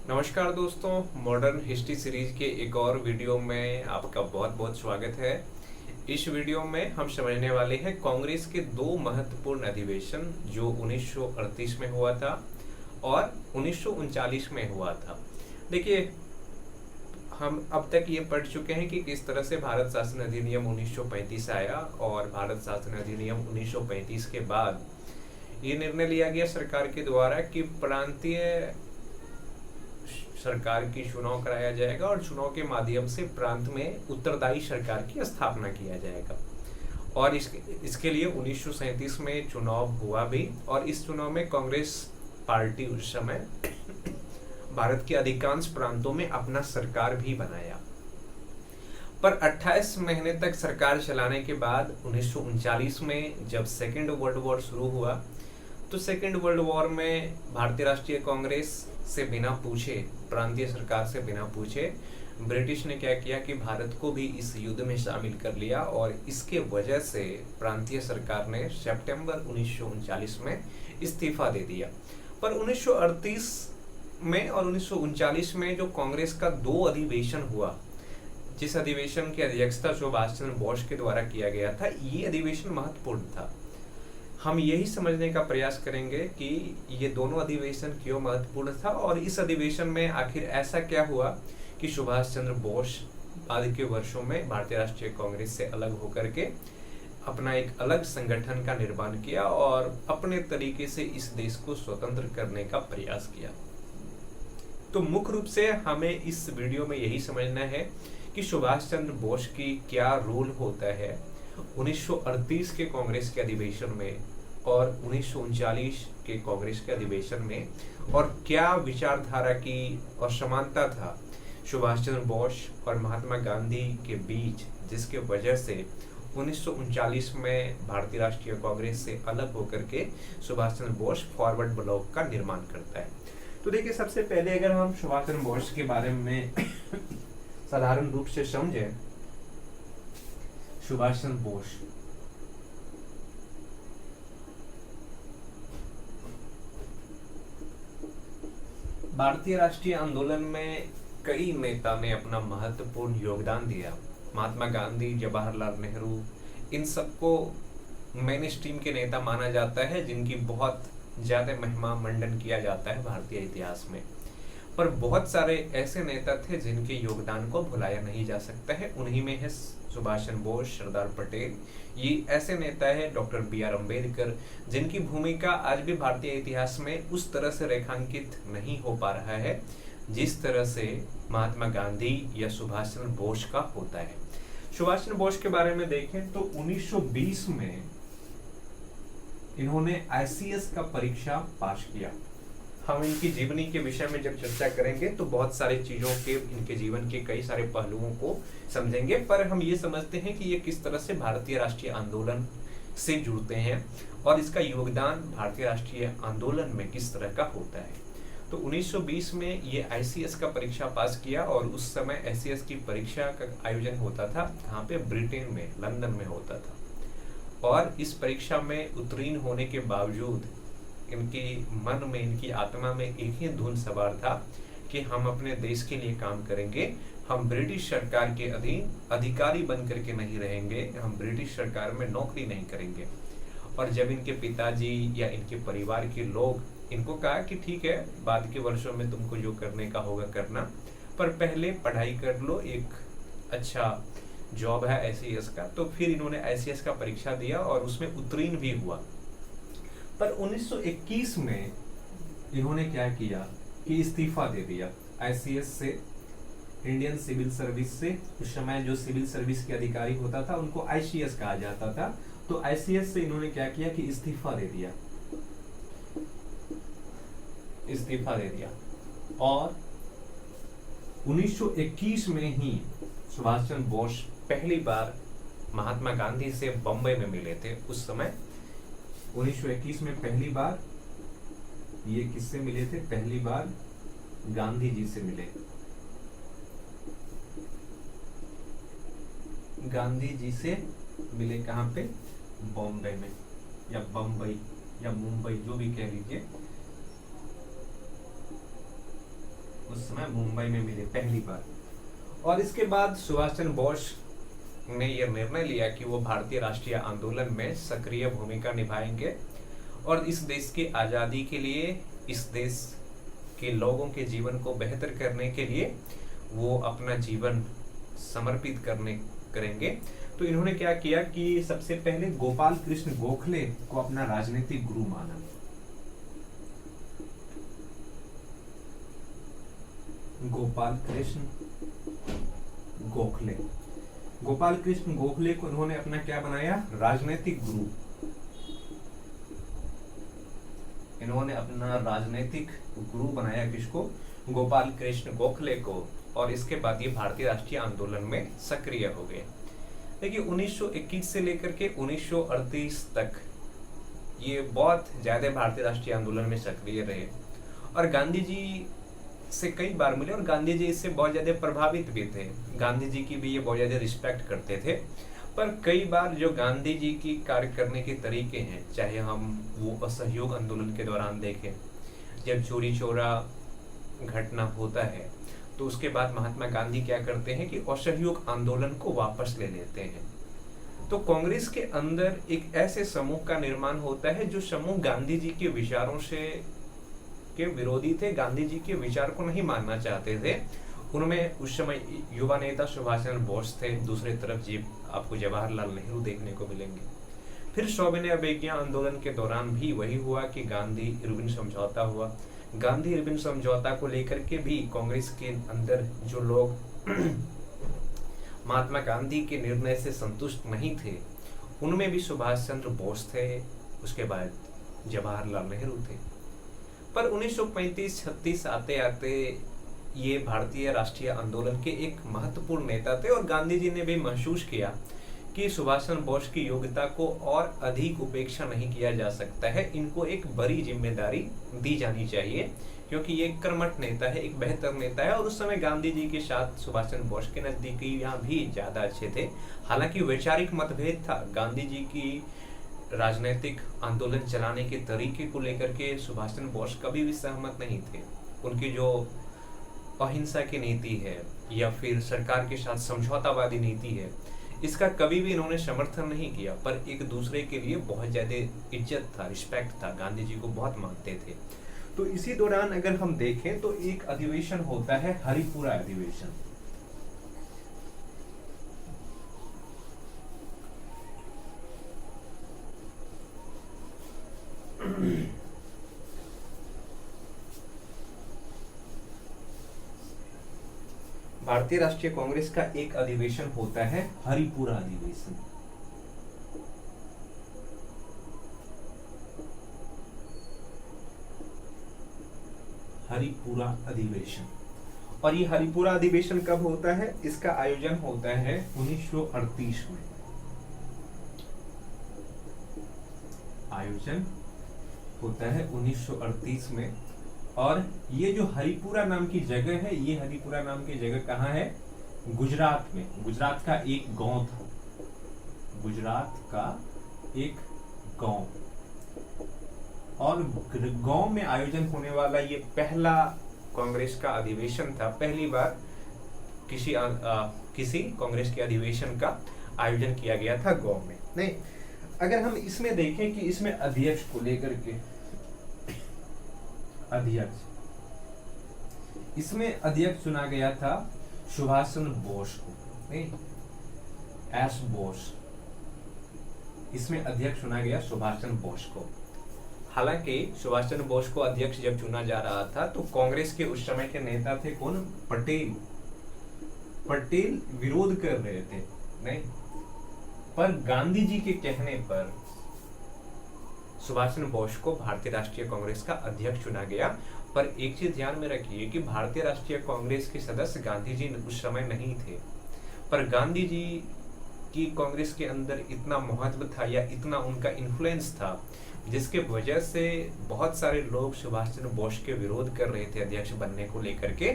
नमस्कार दोस्तों, modern history series के एक और वीडियो में आपका बहुत बहुत स्वागत है। इस वीडियो में हम समझने वाले हैं कांग्रेस के दो महत्वपूर्ण अधिवेशन जो 1938 में हुआ था और 1939 में हुआ था। देखिए, हम अब तक ये पढ़ चुके हैं कि किस तरह से भारत शासन अधिनियम 1935 आया और भारत शासन अधिनियम 1935 के बाद ये निर्णय लिया गया सरकार के द्वारा कि प्रांतीय सरकार की चुनाव कराया जाएगा और चुनाव के माध्यम से प्रांत में उत्तरदायी सरकार की स्थापना किया जाएगा। और इसके लिए 1937 में चुनाव हुआ भी, और इस चुनाव में कांग्रेस पार्टी उस समय भारत के अधिकांश प्रांतों में अपना सरकार भी बनाया। पर 28 महीने तक सरकार चलाने के बाद 1939 में जब सेकेंड वर्ल्ड वॉर शुरू हुआ तो सेकेंड वर्ल्ड वॉर में भारतीय राष्ट्रीय कांग्रेस से बिना पूछे, प्रांतीय सरकार से बिना पूछे, ब्रिटिश ने क्या किया कि भारत को भी इस युद्ध में शामिल कर लिया और इसके वजह से प्रांतीय सरकार ने सितंबर 1939 में इस्तीफा दे दिया। पर 1938 में और 1939 में जो कांग्रेस का दो अधिवेशन हुआ, जिस अधिवेशन की अध्यक्षता सुभाष चंद्र बोस के द्वारा किया गया था, ये अधिवेशन महत्वपूर्ण था। हम यही समझने का प्रयास करेंगे कि ये दोनों अधिवेशन क्यों महत्वपूर्ण था और इस अधिवेशन में आखिर ऐसा क्या हुआ कि सुभाष चंद्र बोस बाद के वर्षों में भारतीय राष्ट्रीय कांग्रेस से अलग होकर के अपना एक अलग संगठन का निर्माण किया और अपने तरीके से इस देश को स्वतंत्र करने का प्रयास किया। तो मुख्य रूप से हमें इस वीडियो में यही समझना है कि सुभाष चंद्र बोस की क्या रोल होता है 1938 के कांग्रेस के अधिवेशन में और 1939 के कांग्रेस के अधिवेशन में, और क्या विचारधारा की असमानता था सुभाष चंद्र बोस और महात्मा गांधी के बीच, जिसके वजह से 1939 में भारतीय राष्ट्रीय कांग्रेस से अलग होकर के सुभाष चंद्र बोस फॉरवर्ड ब्लॉक का निर्माण करता है। तो देखिए, सबसे पहले अगर हम सुभाष चंद्र बोस के बारे में साधारण रूप से समझें, सुभाष चंद्र बोस भारतीय राष्ट्रीय आंदोलन में कई नेता ने अपना महत्वपूर्ण योगदान दिया। महात्मा गांधी, जवाहरलाल नेहरू, इन सबको मेन स्ट्रीम के नेता माना जाता है, जिनकी बहुत ज्यादा महिमा मंडन किया जाता है भारतीय इतिहास में। पर बहुत सारे ऐसे नेता थे जिनके योगदान को भुलाया नहीं जा सकता है। उन्हीं में है सुभाष चंद्र बोस, सरदार पटेल। ये ऐसे नेता है डॉक्टर बी.आर. अम्बेडकर, जिनकी भूमिका आज भी भारतीय इतिहास में उस तरह से रेखांकित नहीं हो पा रहा है जिस तरह से महात्मा गांधी या सुभाष चंद्र बोस का होता है। सुभाष चंद्र बोस के बारे में देखें तो 1920 में इन्होंने ICS का परीक्षा पास किया। हम इनकी जीवनी के विषय में जब चर्चा करेंगे तो बहुत सारी चीजों के, इनके जीवन के कई सारे पहलुओं को समझेंगे, पर हम ये समझते हैं कि ये किस तरह से भारतीय राष्ट्रीय आंदोलन से जुड़ते हैं और इसका योगदान भारतीय राष्ट्रीय आंदोलन में किस तरह का होता है। तो 1920 में ये ICS का परीक्षा पास किया और उस समय ICS की परीक्षा का आयोजन होता था यहाँ पे ब्रिटेन में, लंदन में होता था। और इस परीक्षा में उत्तीर्ण होने के बावजूद इनकी मन में, इनकी आत्मा में एक ही धुन सवार था कि हम अपने देश के लिए काम करेंगे, हम ब्रिटिश सरकार के अधीन अधिकारी बन करके नहीं रहेंगे, हम ब्रिटिश सरकार में नौकरी नहीं करेंगे। और जब इनके पिताजी या इनके परिवार के लोग इनको कहा कि ठीक है, बाद के वर्षों में तुमको जो करने का होगा करना, पर पहले पढ़ाई कर लो, एक अच्छा जॉब है ICS का। तो फिर इन्होंने ICS का परीक्षा दिया और उसमें उत्तीर्ण भी हुआ। पर 1921 में इन्होंने क्या किया कि इस्तीफा दे दिया ICS से, इंडियन सिविल सर्विस से। उस समय जो सिविल सर्विस के अधिकारी होता था उनको ICS कहा जाता था। तो ICS से इन्होंने क्या किया कि इस्तीफा दे दिया, इस्तीफा दे दिया। और 1921 में ही सुभाष चंद्र बोस पहली बार महात्मा गांधी से बम्बई में मिले थे। उस समय 1921 में पहली बार ये किससे मिले थे? पहली बार गांधी जी से मिले। गांधी जी से मिले कहां पे? बॉम्बे में या बम्बई या मुंबई, जो भी कह लीजिए। उस समय मुंबई में मिले पहली बार। और इसके बाद सुभाष चंद्र बोस ने यह निर्णय लिया कि वो भारतीय राष्ट्रीय आंदोलन में सक्रिय भूमिका निभाएंगे और इस देश की आज़ादी के लिए, इस देश के लोगों के जीवन को बेहतर करने के लिए वो अपना जीवन समर्पित करेंगे। तो इन्होंने क्या किया कि सबसे पहले गोपाल कृष्ण गोखले को अपना राजनीतिक गुरु माना। गोपाल कृष्ण गोखले, गोपाल कृष्ण गोखले को उन्होंने अपना क्या बनाया, राजनीतिक गुरु। इन्होंने अपना राजनीतिक गुरु बनाया किसको, गोपाल कृष्ण गोखले को। और इसके बाद ये भारतीय राष्ट्रीय आंदोलन में सक्रिय हो गए। देखिए 1921 से लेकर के 1938 तक ये बहुत ज्यादा भारतीय राष्ट्रीय आंदोलन में सक्रिय रहे और गांधी जी से कई बार मिले और गांधी जी इससे बहुत ज्यादा प्रभावित भी थे। गांधी जी की भी ये बहुत ज्यादा रिस्पेक्ट करते थे। पर कई बार जो गांधी जी की कार्य करने के तरीके हैं, चाहे हम वो असहयोग आंदोलन के दौरान देखें, जब चोरी चोरा घटना होता है तो उसके बाद महात्मा गांधी क्या करते हैं कि असहयोग आंदोलन को वापस ले लेते हैं। तो कांग्रेस के अंदर एक ऐसे समूह का निर्माण होता है जो समूह गांधी जी के विचारों से के विरोधी थे, गांधी जी के विचार को नहीं मानना चाहते थे। उनमें उस समय युवा नेता सुभाष चंद्र बोस थे, दूसरी तरफ जी आपको जवाहरलाल नेहरू देखने को मिलेंगे। फिर सविनय अवज्ञा आंदोलन के दौरान भी वही हुआ कि गांधी इरविन समझौता हुआ। गांधी इरविन समझौता को लेकर के भी कांग्रेस के अंदर जो लोग महात्मा गांधी के निर्णय से संतुष्ट नहीं थे, उनमें भी सुभाष चंद्र बोस थे, उसके बाद जवाहरलाल नेहरू थे। पर 1935-36 आते आते ये भारतीय राष्ट्रीय आंदोलन के एक महत्वपूर्ण नेता थे और गांधी जी ने भी महसूस किया कि सुभाष चंद्र बोस की योग्यता को और अधिक उपेक्षा नहीं किया जा सकता है, इनको एक बड़ी जिम्मेदारी दी जानी चाहिए क्योंकि ये एक कर्मठ नेता है, एक बेहतर नेता है। और उस समय गांधी जी के साथ सुभाष चंद्र बोस के नजदीकियां भी ज्यादा अच्छे थे। हालांकि वैचारिक मतभेद था, गांधी जी की राजनीतिक आंदोलन चलाने के तरीके को लेकर के सुभाष चंद्र बोस कभी भी सहमत नहीं थे। उनकी जो अहिंसा की नीति है या फिर सरकार के साथ समझौतावादी नीति है, इसका कभी भी इन्होंने समर्थन नहीं किया। पर एक दूसरे के लिए बहुत ज्यादा इज्जत था, रिस्पेक्ट था, गांधी जी को बहुत मानते थे। तो इसी दौरान अगर हम देखें तो एक अधिवेशन होता है, हरिपुरा अधिवेशन। भारतीय राष्ट्रीय कांग्रेस का एक अधिवेशन होता है, हरिपुरा अधिवेशन। हरिपुरा अधिवेशन। और ये हरिपुरा अधिवेशन कब होता है, इसका आयोजन होता है 1938 में। आयोजन होता है 1938 में। और ये जो हरिपुरा नाम की जगह है, ये हरिपुरा नाम की जगह कहाँ है, गुजरात में। गुजरात का एक गांव था, गुजरात का एक गांव। और गांव में आयोजन होने वाला ये पहला कांग्रेस का अधिवेशन था। पहली बार किसी कांग्रेस के अधिवेशन का आयोजन किया गया था गांव में। नहीं, अगर हम इसमें देखें कि इसमें अध्यक्ष को लेकर के इसमें अध्यक्ष चुना गया था सुभाष चंद्र बोस को, नहीं एस बोस। इसमें अध्यक्ष चुना गया सुभाष चंद्र बोस को। हालांकि सुभाष चंद्र बोस को अध्यक्ष जब चुना जा रहा था तो कांग्रेस के उस समय के नेता थे कौन, पटेल। पटेल विरोध कर रहे थे, नहीं। पर गांधी जी के कहने पर सुभाष चंद्र बोस को भारतीय राष्ट्रीय कांग्रेस का अध्यक्ष चुना गया। पर एक चीज ध्यान में रखिए कि भारतीय राष्ट्रीय कांग्रेस के सदस्य गांधी जी उस समय नहीं थे। पर गांधी जी की कांग्रेस के अंदर इतना महत्व था या इतना उनका इन्फ्लुएंस था, जिसके वजह से बहुत सारे लोग सुभाष चंद्र बोस के विरोध कर रहे थे अध्यक्ष बनने को लेकर के।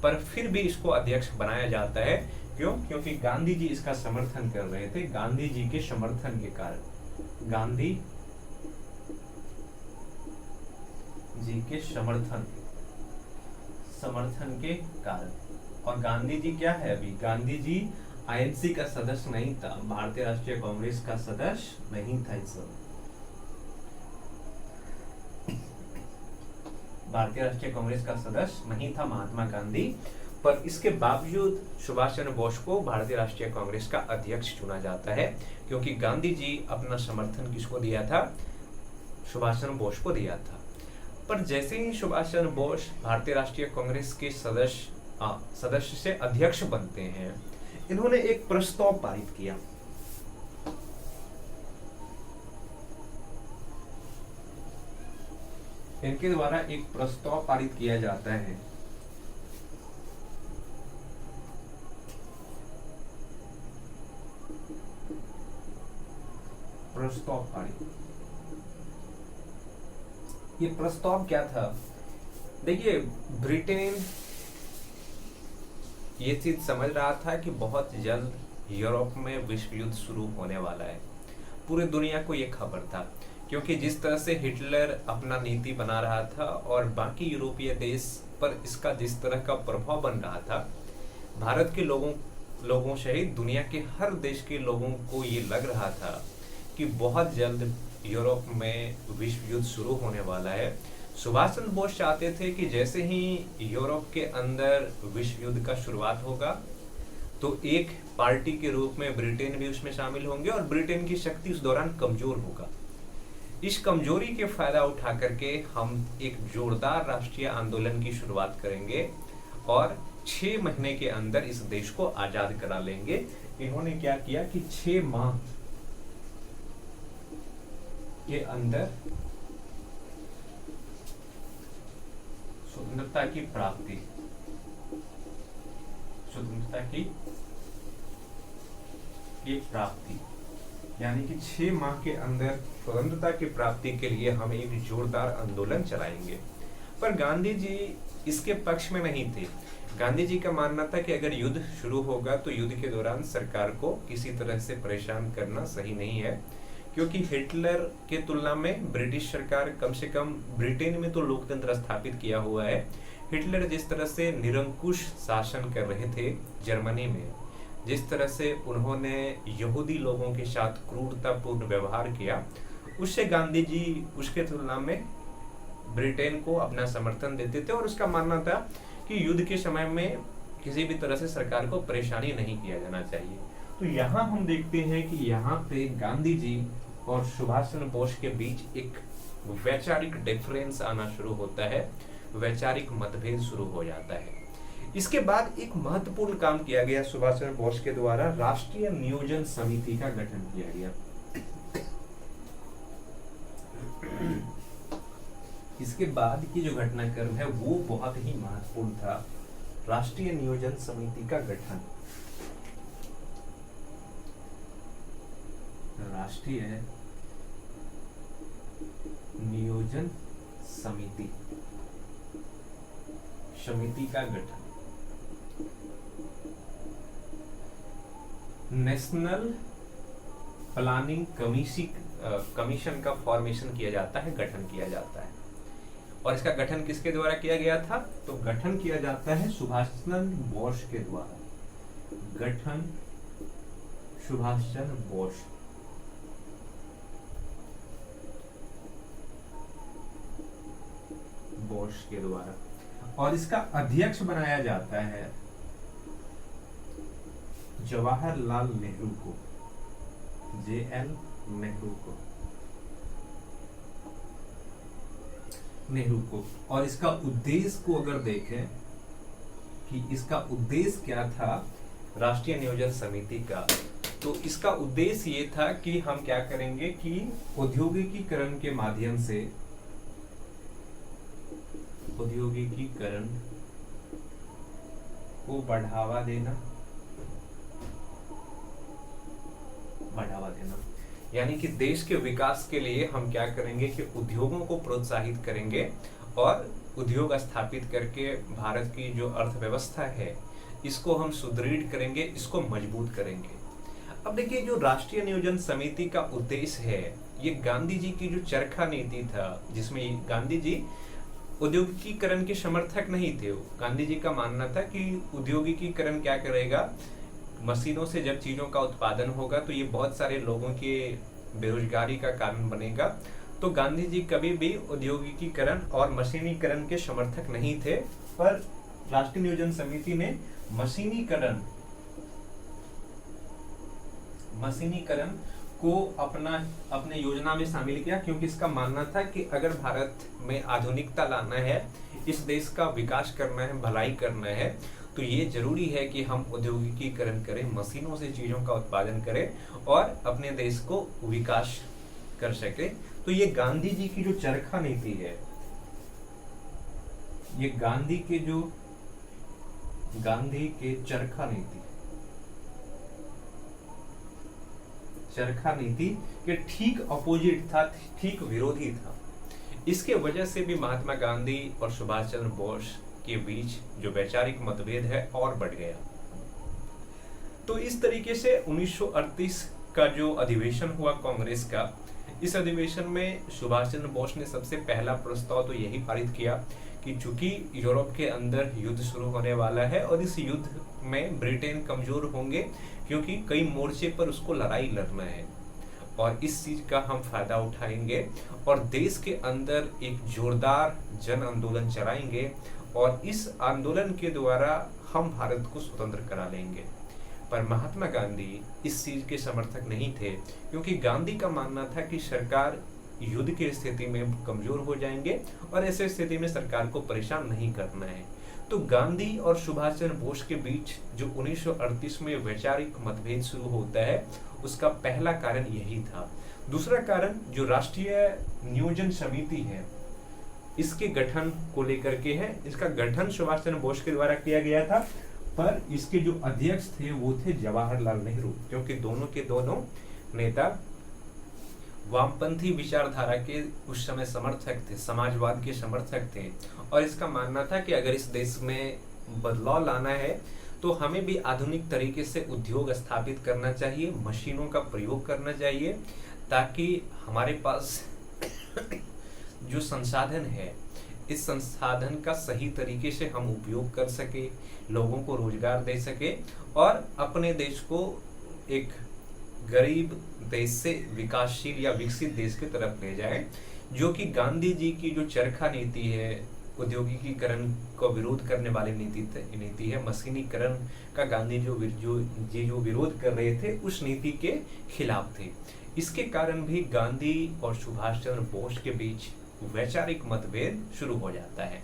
पर फिर भी इसको अध्यक्ष बनाया जाता है। क्यों? क्योंकि गांधी जी इसका समर्थन कर रहे थे। गांधी जी के समर्थन के कारण, गांधी जी के समर्थन समर्थन के कारण। और गांधी जी क्या है, अभी गांधी जी आईएनसी का सदस्य नहीं था, भारतीय राष्ट्रीय कांग्रेस का सदस्य नहीं था इस समय। भारतीय राष्ट्रीय कांग्रेस का सदस्य नहीं था महात्मा गांधी, पर इसके बावजूद सुभाष चंद्र बोस को भारतीय राष्ट्रीय कांग्रेस का अध्यक्ष चुना जाता है, क्योंकि गांधी जी अपना समर्थन किसको दिया था, सुभाष चंद्र बोस को दिया था। पर जैसे ही सुभाष चंद्र बोस भारतीय राष्ट्रीय कांग्रेस के सदस्य से अध्यक्ष बनते हैं, इन्होंने एक प्रस्ताव पारित किया। इनके द्वारा एक प्रस्ताव पारित किया जाता है। प्रस्ताव पारित, ये प्रस्ताव क्या था? देखिए, ब्रिटेन ये चीज समझ रहा था कि बहुत जल्द यूरोप में विश्व युद्ध शुरू होने वाला है। पूरी दुनिया को ये खबर था, क्योंकि जिस तरह से हिटलर अपना नीति बना रहा था और बाकी यूरोपीय देश पर इसका जिस तरह का प्रभाव बन रहा था, भारत के लोगों सहित दुनिया के हर देश के लोगों को ये लग रहा था कि बहुत जल्द यूरोप में विश्व युद्ध शुरू होने वाला है। सुभाष चंद्र बोस चाहते थे कि जैसे ही यूरोप के अंदर विश्व युद्ध का शुरुआत होगा, तो एक पार्टी के रूप में ब्रिटेन भी उसमें शामिल होंगे और ब्रिटेन की शक्ति उस दौरान कमजोर होगा। इस कमजोरी के फायदा उठा करके हम एक जोरदार राष्ट्रीय आंदोलन की शुरुआत करेंगे और 6 महीने के अंदर इस देश को आजाद करा लेंगे। इन्होंने क्या किया कि 6 माह के अंदर स्वतंत्रता की प्राप्ति, यानी कि 6 माह के अंदर स्वतंत्रता की प्राप्ति के लिए हम एक जोरदार आंदोलन चलाएंगे। पर गांधी जी इसके पक्ष में नहीं थे। गांधी जी का मानना था कि अगर युद्ध शुरू होगा तो युद्ध के दौरान सरकार को किसी तरह से परेशान करना सही नहीं है, क्योंकि हिटलर के तुलना में ब्रिटिश सरकार, कम से कम ब्रिटेन में तो लोकतंत्र स्थापित किया हुआ है। हिटलर जिस तरह से निरंकुश शासन कर रहे थे जर्मनी में, जिस तरह से उन्होंने यहूदी लोगों के साथ क्रूरतापूर्ण व्यवहार किया, उससे गांधी जी उसके तुलना में ब्रिटेन को अपना समर्थन देते थे और उसका मानना था कि युद्ध के समय में किसी भी तरह से सरकार को परेशानी नहीं किया जाना चाहिए। तो यहाँ हम देखते हैं कि यहाँ पे गांधी जी और सुभाष चंद्र बोस के बीच एक वैचारिक डिफरेंस आना शुरू होता है, वैचारिक मतभेद शुरू हो जाता है। इसके बाद एक महत्वपूर्ण काम किया गया सुभाष चंद्र बोस के द्वारा, राष्ट्रीय नियोजन समिति का गठन किया गया। इसके बाद की जो घटनाक्रम है वो बहुत ही महत्वपूर्ण था, राष्ट्रीय नियोजन समिति का गठन। राष्ट्रीय नियोजन समिति का गठन, नेशनल प्लानिंग कमीशन का फॉर्मेशन किया जाता है, गठन किया जाता है। और इसका गठन किसके द्वारा किया गया था? तो गठन किया जाता है सुभाष चंद्र बोस के द्वारा। गठन सुभाष चंद्र बोस। के द्वारा, और इसका अध्यक्ष बनाया जाता है जवाहरलाल नेहरू को, JL नेहरू को। और इसका उद्देश्य को अगर देखें कि इसका उद्देश्य क्या था राष्ट्रीय नियोजन समिति का, तो इसका उद्देश्य ये था कि हम क्या करेंगे कि औद्योगिकीकरण के माध्यम से, औद्योगिकीकरण को बढ़ावा देना, यानी कि देश के विकास के लिए हम क्या करेंगे कि उद्योगों को प्रोत्साहित करेंगे और उद्योग स्थापित करके भारत की जो अर्थव्यवस्था है इसको हम सुदृढ़ करेंगे, इसको मजबूत करेंगे। अब देखिए, जो राष्ट्रीय नियोजन समिति का उद्देश्य है, ये गांधी जी की जो चरखा नीति था, जिसमें गांधी जी औद्योगिकीकरण के समर्थक नहीं थे। गांधी जी का मानना था कि औद्योगिकीकरण क्या करेगा, मशीनों से जब चीज़ों का उत्पादन होगा तो ये बहुत सारे लोगों के बेरोजगारी का कारण बनेगा। तो गांधी जी कभी भी औद्योगिकीकरण और मशीनीकरण के समर्थक नहीं थे, पर राष्ट्रीय नियोजन समिति ने मशीनीकरण को अपने योजना में शामिल किया, क्योंकि इसका मानना था कि अगर भारत में आधुनिकता लाना है, इस देश का विकास करना है, भलाई करना है, तो ये जरूरी है कि हम औद्योगिकीकरण करें, मशीनों से चीजों का उत्पादन करें और अपने देश को विकास कर सके। तो ये गांधी जी की जो चरखा नीति है, ये गांधी के चरखा नीति के ठीक अपोजिट था, ठीक विरोधी था। इसके वजह से भी महात्मा गांधी और सुभाष चंद्र बोस के बीच जो वैचारिक मतभेद है और बढ़ गया। तो इस तरीके से 1938 का जो अधिवेशन हुआ कांग्रेस का, इस अधिवेशन में सुभाष चंद्र बोस ने सबसे पहला प्रस्ताव तो यही पारित किया कि चूंकि यूरोप के अंदर युद्ध शुरू होने वाला है और इस युद्ध में ब्रिटेन कमजोर होंगे, क्योंकि कई मोर्चे पर उसको लड़ाई लड़ना है, और इस चीज का हम फायदा उठाएंगे और देश के अंदर एक जोरदार जन आंदोलन चलाएंगे और इस आंदोलन के द्वारा हम भारत को स्वतंत्र करा लेंगे। पर महात्मा गांधी इस चीज के समर्थक नहीं थे, क्योंकि गांधी का मानना था कि सरकार युद्ध की स्थिति में कमजोर हो जाएंगे और ऐसे स्थिति में सरकार को परेशान नहीं करना है। तो गांधी और सुभाष चंद्र बोस के बीच जो 1938 में वैचारिक मतभेद शुरू होता है, उसका पहला कारण यही था। दूसरा कारण जो राष्ट्रीय नियोजन समिति है, इसके गठन को लेकर के है। इसका गठन सुभाष चंद्र बोस के द्वारा किया गया था, पर इसके जो अध्यक्ष थे वो थे जवाहरलाल नेहरू, क्योंकि दोनों नेता वामपंथी विचारधारा के उस समय समर्थक थे, समाजवाद के समर्थक थे, और इसका मानना था कि अगर इस देश में बदलाव लाना है तो हमें भी आधुनिक तरीके से उद्योग स्थापित करना चाहिए, मशीनों का प्रयोग करना चाहिए, ताकि हमारे पास जो संसाधन है, इस संसाधन का सही तरीके से हम उपयोग कर सके, लोगों को रोजगार दे सके और अपने देश को एक गरीब देश से विकासशील या विकसित देश की तरफ ले जाए। जो कि गांधी जी की जो चरखा नीति है, औद्योगिकीकरण को विरोध करने वाली नीति है, मशीनीकरण का गांधी जो विरोध कर रहे थे, उस नीति के खिलाफ थे। इसके कारण भी गांधी और सुभाष चंद्र बोस के बीच वैचारिक मतभेद शुरू हो जाता है।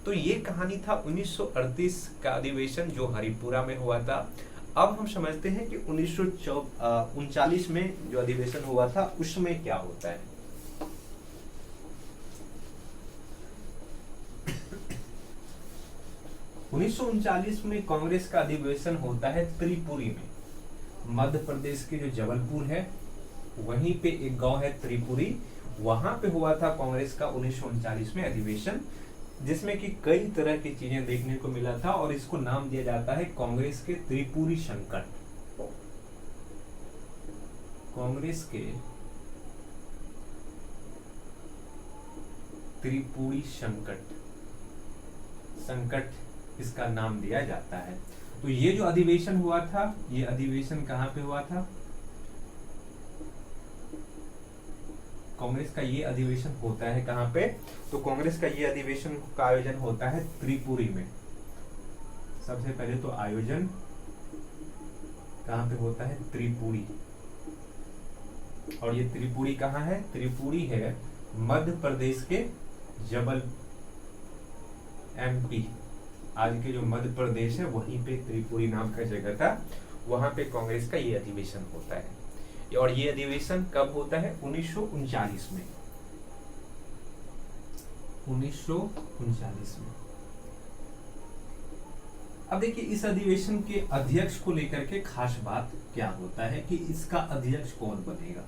तो ये कहानी था 1938 का अधिवेशन जो हरिपुरा में हुआ था। अब हम समझते हैं कि 1939 में जो अधिवेशन हुआ था उसमें क्या होता है। उन्नीस में कांग्रेस का अधिवेशन होता है त्रिपुरी में, मध्य प्रदेश के जो जबलपुर है वहीं पे एक गांव है त्रिपुरी, वहां पे हुआ था कांग्रेस का 1939 में अधिवेशन, जिसमें कि कई तरह की चीजें देखने को मिला था और इसको नाम दिया जाता है कांग्रेस के त्रिपुरी संकट। कांग्रेस के त्रिपुरी संकट इसका नाम दिया जाता है। तो ये जो अधिवेशन हुआ था, ये अधिवेशन कहां पे हुआ था? कांग्रेस का ये अधिवेशन होता है कहां पे? तो कांग्रेस का ये अधिवेशन का आयोजन होता है त्रिपुरी में। सबसे पहले तो आयोजन कहां पे होता है? त्रिपुरी। और ये त्रिपुरी कहां है? त्रिपुरी है मध्य प्रदेश के एमपी, आज के जो मध्य प्रदेश है वहीं पे त्रिपुरी नाम का जगह था, वहां पे कांग्रेस का ये अधिवेशन होता है। और ये अधिवेशन कब होता है? 1939 में। 1939 में। अब देखिए इस अधिवेशन के अध्यक्ष को लेकर के खास बात क्या होता है कि इसका अध्यक्ष कौन बनेगा।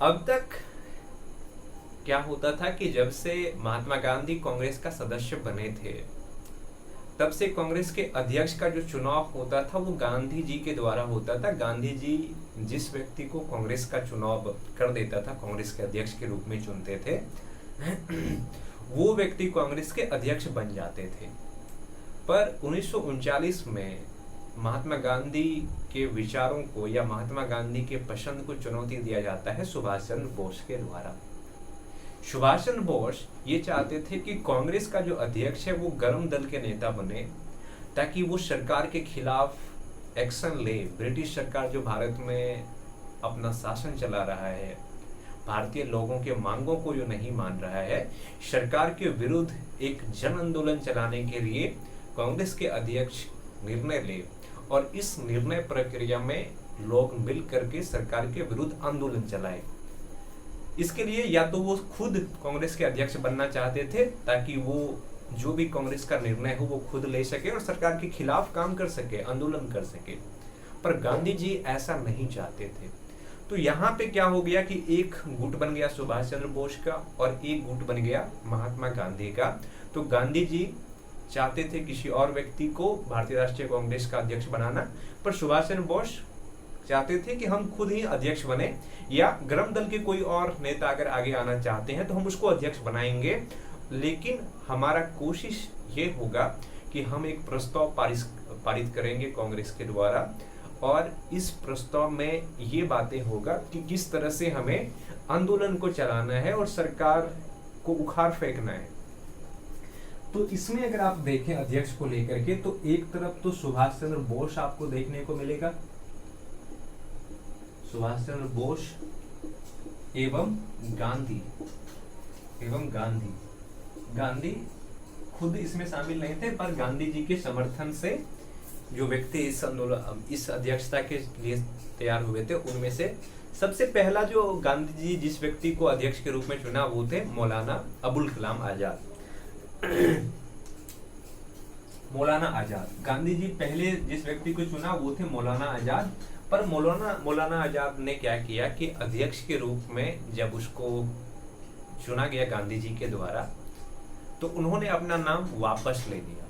अब तक क्या होता था कि जब से महात्मा गांधी कांग्रेस का सदस्य बने थे, तब से कांग्रेस के अध्यक्ष का जो चुनाव होता था वो गांधी जी के द्वारा होता था। गांधी जी जिस व्यक्ति को कांग्रेस का चुनाव कर देता था, कांग्रेस के अध्यक्ष के रूप में चुनते थे, वो व्यक्ति कांग्रेस के अध्यक्ष बन जाते थे। पर 1939 में महात्मा गांधी के विचारों को या महात्मा गांधी के पसंद को चुनौती दिया जाता है सुभाष चंद्र बोस के द्वारा। सुभाष चंद्र बोस ये चाहते थे कि कांग्रेस का जो अध्यक्ष है वो गर्म दल के नेता बने, ताकि वो सरकार के खिलाफ एक्शन ले। ब्रिटिश सरकार जो भारत में अपना शासन चला रहा है, भारतीय लोगों के मांगों को जो नहीं मान रहा है, सरकार के विरुद्ध एक जन आंदोलन चलाने के लिए कांग्रेस के अध्यक्ष निर्णय ले और इस निर्णय प्रक्रिया में लोग मिल करके सरकार के विरुद्ध आंदोलन चलाए। इसके लिए या तो वो खुद कांग्रेस के अध्यक्ष बनना चाहते थे, ताकि वो जो भी कांग्रेस का निर्णय हो वो खुद ले सके और सरकार के खिलाफ काम कर सके, आंदोलन कर सके। पर गांधी जी ऐसा नहीं चाहते थे। तो यहाँ पे क्या हो गया कि एक गुट बन गया सुभाष चंद्र बोस का और एक गुट बन गया महात्मा गांधी का। तो गांधी जी चाहते थे किसी और व्यक्ति को भारतीय राष्ट्रीय कांग्रेस का अध्यक्ष बनाना, पर सुभाष चंद्र बोस चाहते थे कि हम खुद ही अध्यक्ष बने, या गर्म दल के कोई और नेता अगर आगे आना चाहते हैं तो हम उसको अध्यक्ष बनाएंगे, लेकिन हमारा कोशिश ये होगा कि हम एक प्रस्ताव पारित करेंगे कांग्रेस के द्वारा, और इस प्रस्ताव में ये बातें होगा कि किस तरह से हमें आंदोलन को चलाना है और सरकार को उखाड़ फेंकना है। तो इसमें अगर आप देखें अध्यक्ष को लेकर के, तो एक तरफ तो सुभाष चंद्र बोस आपको देखने को मिलेगा, सुभाष चंद्र बोस एवं गांधी गांधी खुद इसमें शामिल नहीं थे, पर गांधी जी के समर्थन से जो व्यक्ति इस आंदोलन इस अध्यक्षता के लिए तैयार हुए थे, उनमें से सबसे पहला जो गांधी जी जिस व्यक्ति को अध्यक्ष के रूप में चुना वो थे मौलाना अबुल कलाम आजाद। मौलाना आजाद, गांधी जी पहले जिस व्यक्ति को चुना वो थे मौलाना आजाद। पर मौलाना आजाद ने क्या किया कि अध्यक्ष के रूप में जब उसको चुना गया गांधी जी के द्वारा, तो उन्होंने अपना नाम वापस ले लिया,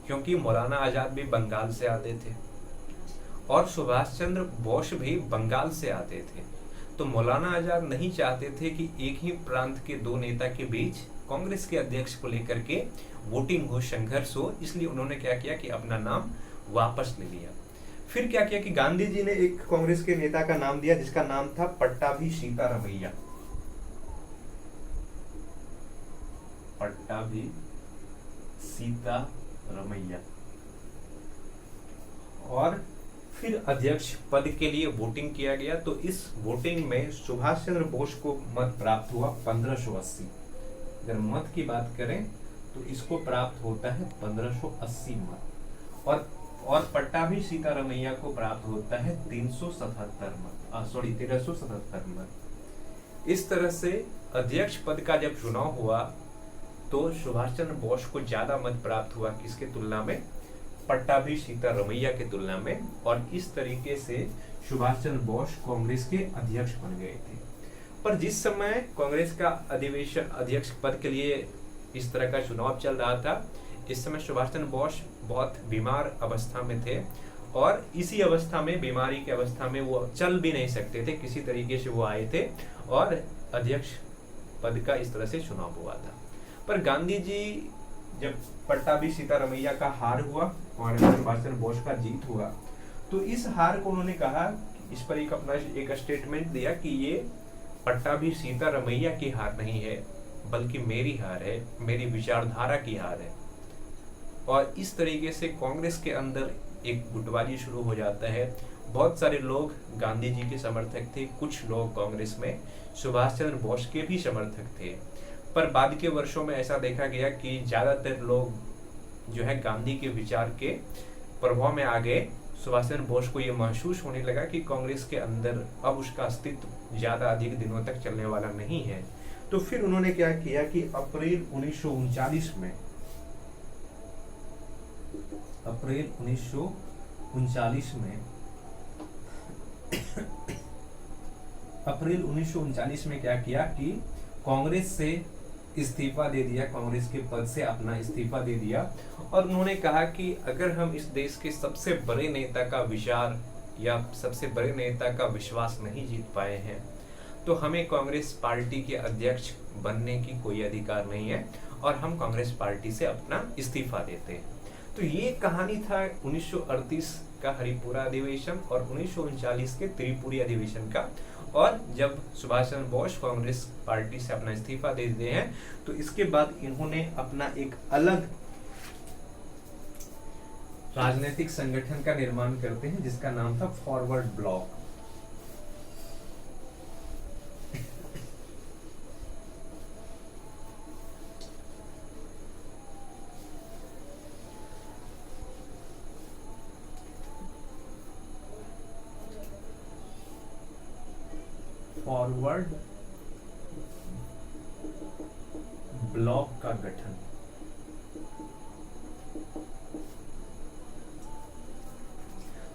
क्योंकि मौलाना आजाद भी बंगाल से आते थे और सुभाष चंद्र बोस भी बंगाल से आते थे। तो मौलाना आजाद नहीं चाहते थे कि एक ही प्रांत के दो नेता के बीच कांग्रेस के अध्यक्ष को लेकर के वोटिंग हो, संघर्ष हो, इसलिए उन्होंने क्या किया कि अपना नाम वापस ले लिया। फिर क्या किया कि गांधी जी ने एक कांग्रेस के नेता का नाम दिया जिसका नाम था पट्टाभी सीतारमैया। पट्टाभी सीतारमैया। और फिर अध्यक्ष पद के लिए वोटिंग किया गया। तो इस वोटिंग में सुभाष चंद्र बोस को मत प्राप्त हुआ 1580। अगर मत की बात करें तो इसको प्राप्त होता है 1580 मत, और पट्टाभी सीतारमैया को प्राप्त होता है 1377 मत। इस तरह से अध्यक्ष पद का जब चुनाव हुआ तो सुभाष चंद्र बोस को ज्यादा मत प्राप्त हुआ, किसके तुलना में? पट्टाभी सीतारमैया के तुलना में। और इस तरीके से सुभाष चंद्र बोस कांग्रेस के अध्यक्ष बन गए थे। पर जिस समय कांग्रेस का अधिवेशन अध्यक्ष पद के लिए इस तरह का चुनाव चल रहा था, इस समय सुभाष चंद्र बोस बहुत बीमार अवस्था में थे, और इसी अवस्था में, बीमारी की अवस्था में वो चल भी नहीं सकते थे, किसी तरीके से वो आए थे और अध्यक्ष पद का इस तरह से चुनाव हुआ था। पर गांधी जी जब पट्टाभी सीतारमैया का हार हुआ और सुभाष चंद्र बोस का जीत हुआ, तो इस हार को उन्होंने कहा, इस पर एक अपना एक स्टेटमेंट दिया कि ये पट्टाभी सीतारमैया की हार नहीं है, बल्कि मेरी हार है, मेरी विचारधारा की हार है। और इस तरीके से कांग्रेस के अंदर एक गुटबाजी शुरू हो जाता है। बहुत सारे लोग गांधी जी के समर्थक थे, कुछ लोग कांग्रेस में सुभाष चंद्र बोस के भी समर्थक थे। पर बाद के वर्षों में ऐसा देखा गया कि ज्यादातर लोग जो है गांधी के विचार के प्रभाव में आ गए। सुभाष चंद्र बोस को ये महसूस होने लगा कि कांग्रेस के अंदर अब उसका अस्तित्व ज्यादा अधिक दिनों तक चलने वाला नहीं है। तो फिर उन्होंने क्या किया कि अप्रैल 1939 में क्या किया कि कांग्रेस से इस्तीफा दे दिया, कांग्रेस के पद से अपना इस्तीफा दे दिया। और उन्होंने कहा कि अगर हम इस देश के सबसे बड़े नेता का विचार या सबसे बड़े नेता का विश्वास नहीं जीत पाए हैं, तो हमें कांग्रेस पार्टी के अध्यक्ष बनने की कोई अधिकार नहीं है और हम कांग्रेस पार्टी से अपना इस्तीफा देते हैं। तो ये कहानी था 1938 का हरिपुरा अधिवेशन और 1939 के त्रिपुरी अधिवेशन का। और जब सुभाष चंद्र बोस कांग्रेस पार्टी से अपना इस्तीफा देते हैं तो इसके बाद इन्होंने अपना एक अलग राजनीतिक संगठन का निर्माण करते हैं जिसका नाम था फॉरवर्ड ब्लॉक। फॉरवर्ड ब्लॉक का गठन।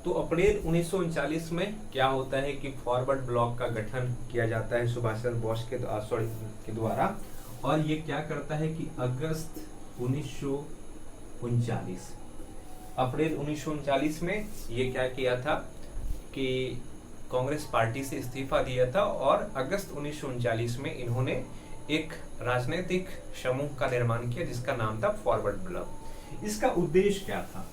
तो अप्रैल 1939 में क्या होता है कि फॉरवर्ड ब्लॉक का गठन किया जाता है सुभाष चंद्र बोस के द्वारा। और ये क्या करता है कि अगस्त 1939 अप्रैल 1939 में ये क्या किया था कि कांग्रेस पार्टी से इस्तीफा दिया था और अगस्त 1939 में इन्होंने एक राजनीतिक समूह का निर्माण किया जिसका नाम था फॉरवर्ड ब्लॉक। इसका उद्देश्य क्या था?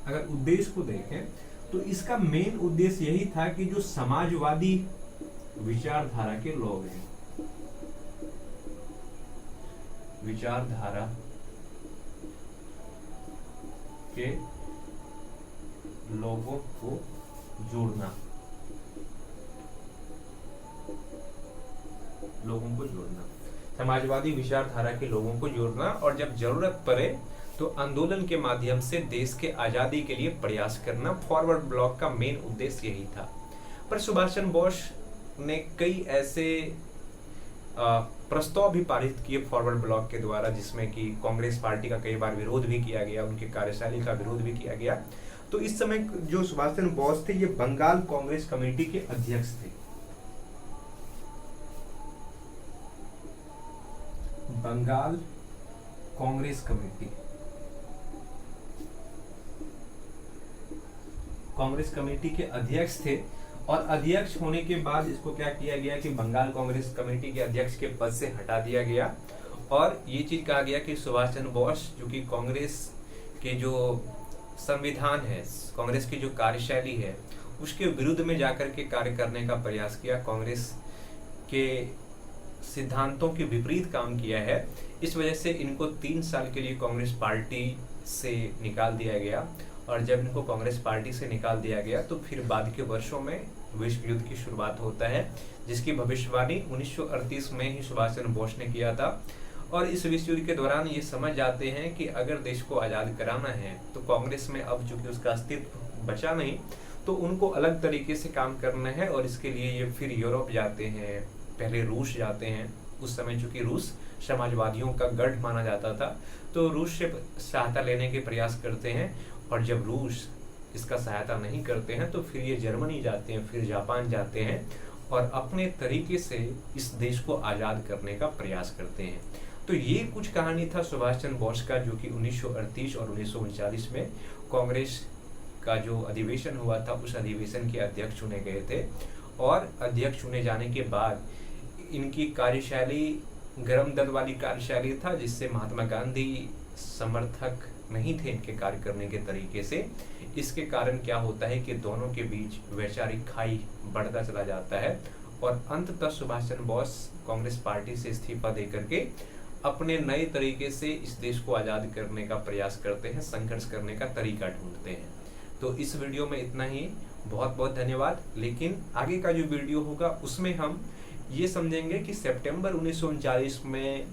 अगर उद्देश्य को देखें तो इसका मेन उद्देश्य यही था कि जो समाजवादी विचारधारा के लोग हैं, विचारधारा के लोगों को जोड़ना, समाजवादी विचारधारा के लोगों को जोड़ना और जब जरूरत पड़े तो आंदोलन के माध्यम से देश के आजादी के लिए प्रयास करना। फॉरवर्ड ब्लॉक का मेन उद्देश्य यही था। पर सुभाष चंद्र बोस ने कई ऐसे प्रस्ताव भी पारित किए फॉरवर्ड ब्लॉक के द्वारा जिसमें कि कांग्रेस पार्टी का कई बार विरोध भी किया गया, उनकी कार्यशैली का विरोध भी किया गया। तो इस समय जो सुभाष चंद्र बोस थे ये बंगाल कांग्रेस कमेटी के अध्यक्ष थे। बंगाल कांग्रेस कमेटी के अध्यक्ष थे। और अध्यक्ष होने के बाद इसको क्या किया गया कि बंगाल कांग्रेस कमेटी के अध्यक्ष के पद से हटा दिया गया और ये चीज कहा गया कि सुभाष चंद्र बोस जो कि कांग्रेस के जो संविधान है, कांग्रेस की जो कार्यशैली है उसके विरुद्ध में जाकर के कार्य करने का प्रयास किया, कांग्रेस के सिद्धांतों के विपरीत काम किया है। इस वजह से इनको 3 साल के लिए कांग्रेस पार्टी से निकाल दिया गया। और जब इनको कांग्रेस पार्टी से निकाल दिया गया तो फिर बाद के वर्षों में विश्व युद्ध की शुरुआत होता है जिसकी भविष्यवाणी 1938 में ही सुभाष चंद्र बोस ने किया था। और इस विश्व युद्ध के दौरान ये समझ जाते हैं कि अगर देश को आज़ाद कराना है तो कांग्रेस में अब चूंकि उसका अस्तित्व बचा नहीं तो उनको अलग तरीके से काम करना है। और इसके लिए ये फिर यूरोप जाते हैं, पहले रूस जाते हैं। उस समय चूंकि रूस समाजवादियों का गढ़ माना जाता था तो रूस से सहायता लेने के प्रयास करते हैं। और जब रूस इसका सहायता नहीं करते हैं तो फिर ये जर्मनी जाते हैं, फिर जापान जाते हैं और अपने तरीके से इस देश को आज़ाद करने का प्रयास करते हैं। तो ये कुछ कहानी था सुभाष चंद्र बोस का जो कि 1938 और 1939 में कांग्रेस का जो अधिवेशन हुआ था उस अधिवेशन के अध्यक्ष चुने गए थे। और अध्यक्ष चुने जाने के बाद इनकी कार्यशैली गरम दल वाली कार्यशैली था जिससे महात्मा गांधी समर्थक नहीं थे इनके कार्य करने के तरीके से। इसके कारण क्या होता है कि दोनों के बीच वैचारिक खाई बढ़ता चला जाता है और अंततः सुभाष चंद्र बोस कांग्रेस पार्टी से इस्तीफा देकर के अपने नए तरीके से इस देश को आज़ाद करने का प्रयास करते हैं, संघर्ष करने का तरीका ढूंढते हैं। तो इस वीडियो में इतना ही, बहुत बहुत धन्यवाद। लेकिन आगे का जो वीडियो होगा उसमें हम ये समझेंगे कि सितंबर 1939 में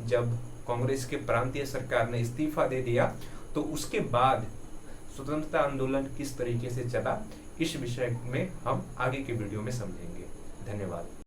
जब कांग्रेस के प्रांतीय सरकार ने इस्तीफा दे दिया तो उसके बाद स्वतंत्रता आंदोलन किस तरीके से चला, इस विषय में हम आगे के वीडियो में समझेंगे। धन्यवाद।